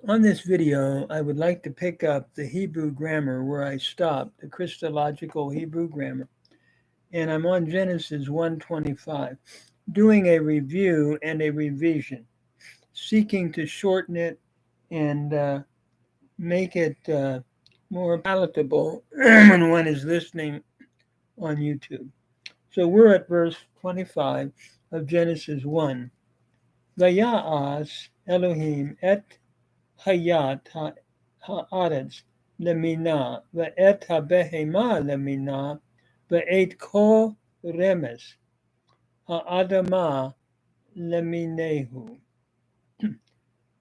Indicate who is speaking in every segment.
Speaker 1: On this video, I would like to pick up the Hebrew grammar where I stopped, the Christological Hebrew grammar, and I'm on Genesis 1:25, doing a review and a revision, seeking to shorten it and make it more palatable when one is listening on YouTube. So we're at verse 25 of Genesis 1. Vaya'as Elohim et hayat ha'aretz lemina ve'et habehema lemina ve'et kol remes ha'adama leminehu.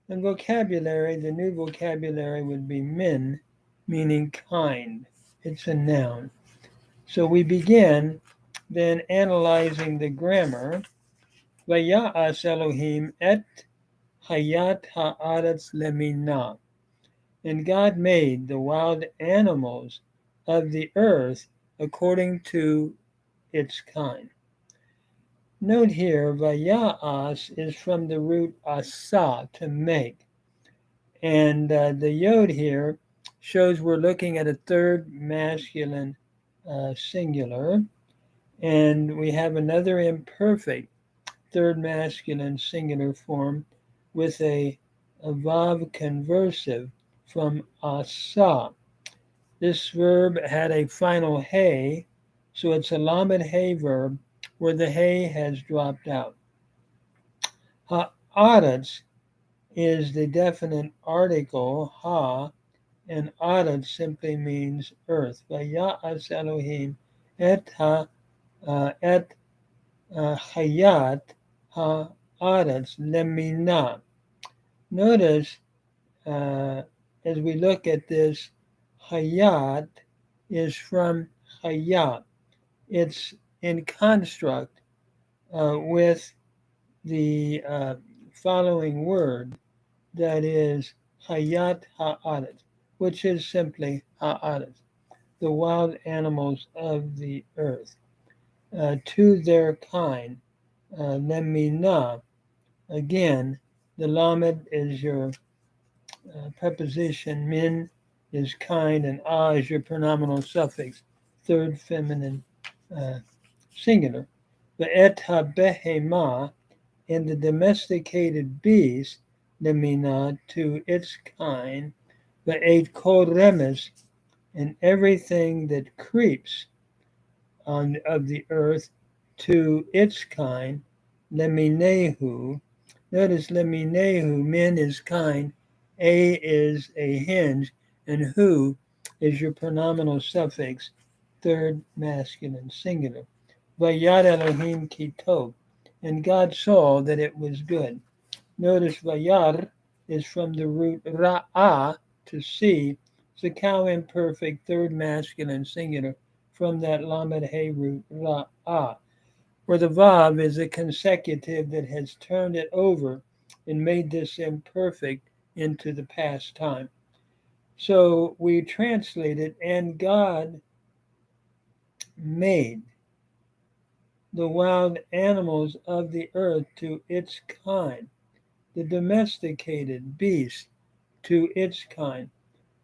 Speaker 1: And vocabulary, the new vocabulary would be min, meaning kind. It's a noun. So we begin then analyzing the grammar. Vaya'as Elohim et hayat ha'aretz lemina. And God made the wild animals of the earth according to its kind. Note here, vaya'as is from the root asa, to make. And the yod here shows we're looking at a third masculine singular. And we have another imperfect third masculine singular form with a vav conversive from asa. This verb had a final hey, so it's a lamed hey verb where the hey has dropped out. Ha'aretz is the definite article ha, and aretz simply means earth. Vaya'as Elohim et hayat ha'aretz lemina. Notice as we look at this, hayat is from hayat. It's in construct with the following word, that is hayat ha'aretz, which is simply ha'aretz, the wild animals of the earth, to their kind. Lemina, again, the lamed is your preposition, min is kind, and is your pronominal suffix, third feminine singular. The et habehema, in the domesticated beast, lemina, to its kind, the et kol remes, and everything that creeps of the earth to its kind, leminehu. Notice leminehu, min is kind, a is a hinge, and hu is your pronominal suffix, third masculine singular. Vayad Elohim ki tov, and God saw that it was good. Notice vayar is from the root ra'ah, to see. It's a cow imperfect third masculine singular from that lamed hey root ra'ah, where the vav is a consecutive that has turned it over and made this imperfect into the past time. So we translate it, and God made the wild animals of the earth to its kind, the domesticated beast to its kind,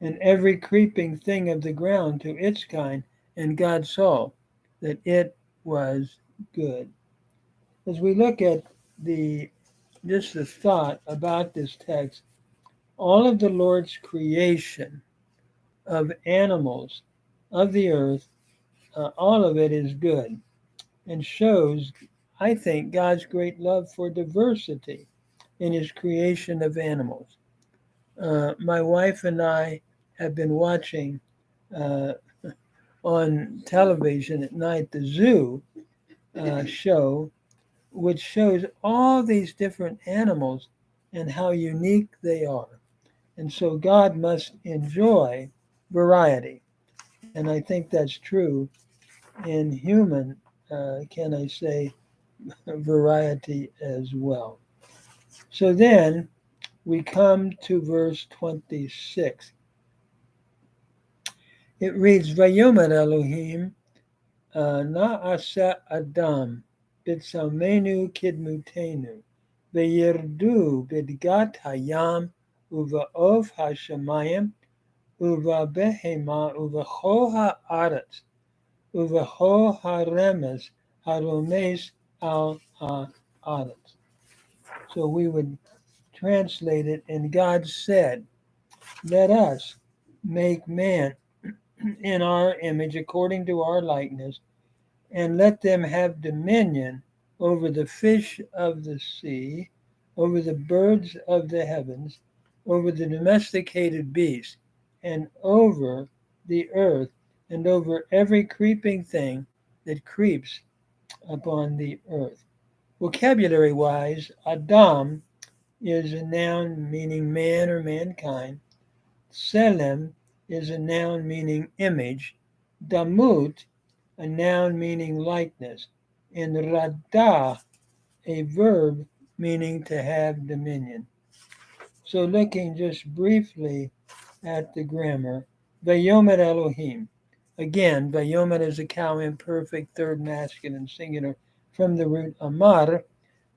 Speaker 1: and every creeping thing of the ground to its kind, and God saw that it was good. As we look at the thought about this text, all of the Lord's creation of animals of the earth, all of it is good and shows, I think, God's great love for diversity in his creation of animals. My wife and I have been watching uh, on television at night the zoo show, which shows all these different animals and how unique they are. And so God must enjoy variety. And I think that's true in human, can I say, variety as well. So then we come to verse 26. It reads, Vayomer Elohim na'asa Adam b'tzalmenu kidmutenu v'yirdu b'dgat hayam uva'ov hashamayim, uva'behema, uva'cho ha'aretz, uva'cho ha'remes, ha'romes al ha'aretz. So we would translate it, and God said, let us make man in our image according to our likeness, and let them have dominion over the fish of the sea, over the birds of the heavens, over the domesticated beasts, and over the earth, and over every creeping thing that creeps upon the earth. Vocabulary wise, Adam is a noun meaning man or mankind. Selem is a noun meaning image. Damut, a noun meaning likeness. And Radah, a verb meaning to have dominion. So looking just briefly at the grammar, Vayomer Elohim. Again, Vayomer is a cow imperfect third masculine singular from the root Amar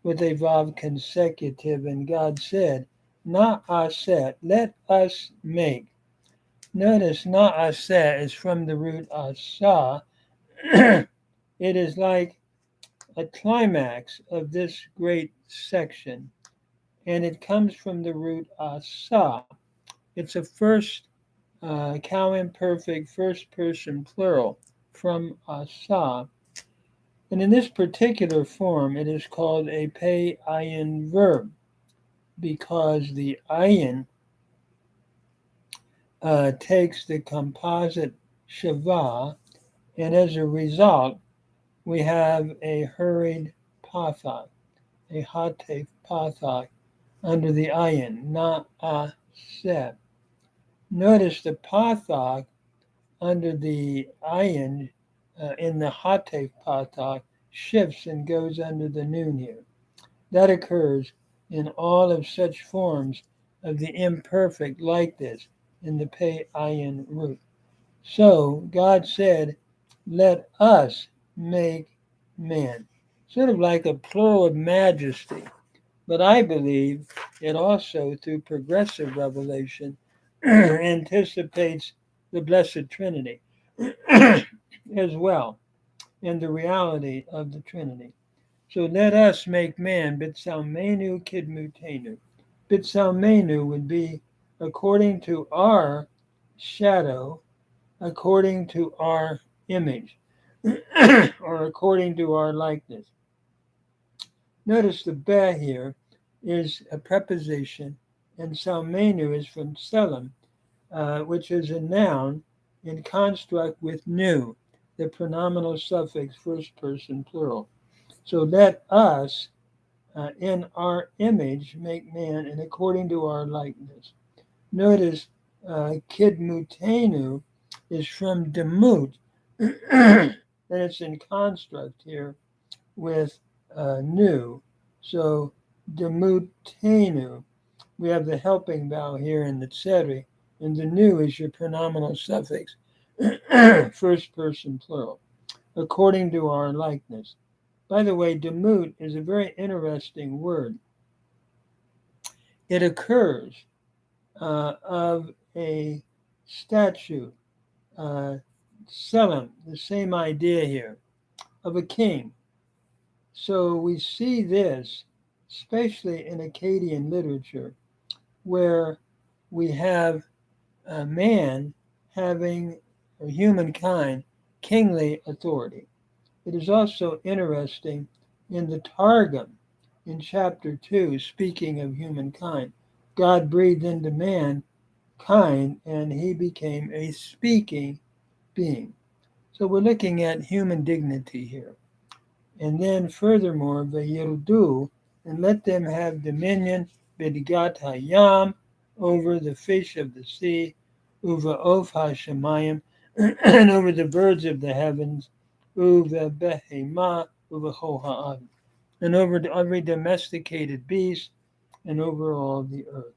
Speaker 1: with a vav consecutive, and God said, Na'aset, let us make. Notice Na'aset is from the root Asa. It is like a climax of this great section, and it comes from the root Asa. It's a first cow imperfect first person plural from Asa. And in this particular form, it is called a pei ayin verb because the ayin takes the composite shava, and as a result, we have a hurried pathak, a hatef pathak under the ayin, na'aseh. Notice the pathak under the ayin in the hatef pathak shifts and goes under the nun here. That occurs in all of such forms of the imperfect like this in the pei ayin root. So God said, let us make man. Sort of like a plural of majesty. But I believe it also, through progressive revelation, anticipates the Blessed Trinity as well, and the reality of the Trinity. So let us make man, bitsalmenu kidmutenu. Bitsalmenu would be according to our shadow, according to our image, or according to our likeness. Notice the be here is a preposition, and salmenu is from selim, which is a noun in construct with nu, the pronominal suffix first person plural. So let us, in our image, make man, and according to our likeness. Notice kidmutenu is from demut, and it's in construct here with nu. So demutenu, we have the helping vowel here in the tseri, and the nu is your pronominal suffix, first person plural, according to our likeness. By the way, demut is a very interesting word. It occurs of a statue, selim, the same idea here, of a king. So we see this, especially in Akkadian literature, where we have a man having, or humankind, kingly authority. It is also interesting in the Targum, in chapter 2, speaking of humankind, God breathed into mankind and he became a speaking being. So we're looking at human dignity here. And then furthermore, Vayirdu, and let them have dominion, Bidgat Hayam, over the fish of the sea, Uva Of Hashemayim, and over the birds of the heavens, Uva Behema, Uva Hoha'ad, and over every domesticated beast, and over all the earth.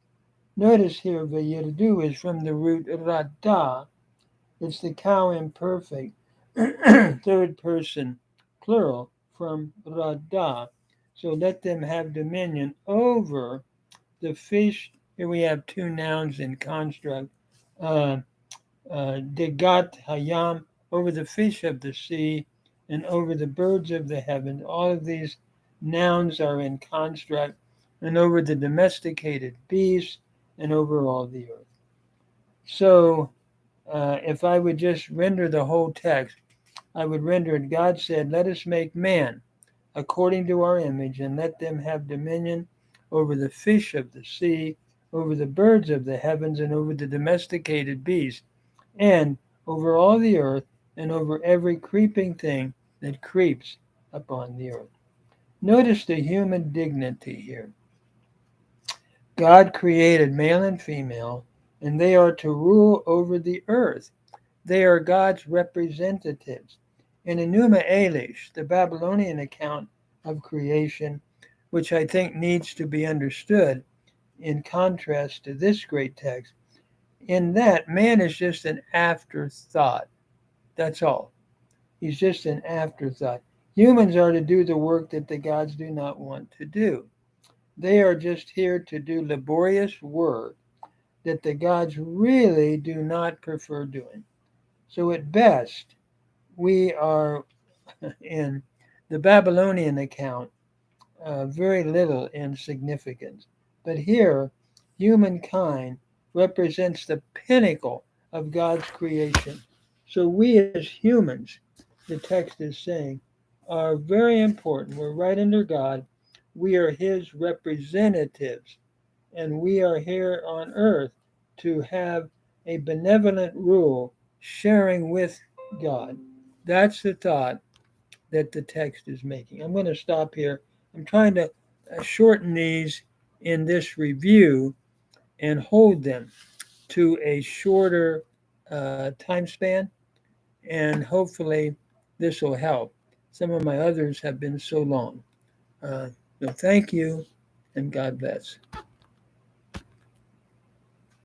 Speaker 1: Notice here, Vayirdu is from the root Radah. It's the cow imperfect, third person, plural, from Radah. So let them have dominion over the fish Here we have two nouns in construct. Uh, Degat Hayam, over the fish of the sea, and over the birds of the heaven. All of these nouns are in construct, and over the domesticated beasts, and over all the earth. So, if I would just render the whole text, I would render it, God said, let us make man according to our image, and let them have dominion over the fish of the sea, over the birds of the heavens, and over the domesticated beasts, and over all the earth, and over every creeping thing that creeps upon the earth. Notice the human dignity here. God created male and female, and they are to rule over the earth. They are God's representatives. In Enuma Elish, the Babylonian account of creation, which I think needs to be understood in contrast to this great text, in that man is just an afterthought. That's all. He's just an afterthought. Humans are to do the work that the gods do not want to do. They are just here to do laborious work that the gods really do not prefer doing. So at best, we are in the Babylonian account very little in significance. But here, humankind represents the pinnacle of God's creation. So we as humans, the text is saying, are very important. We're right under God. We are His representatives, and we are here on earth to have a benevolent rule sharing with God. That's the thought that the text is making. I'm going to stop here. I'm trying to shorten these in this review and hold them to a shorter time span, and hopefully this will help. Some of my others have been so long. Uh, so thank you, and God bless.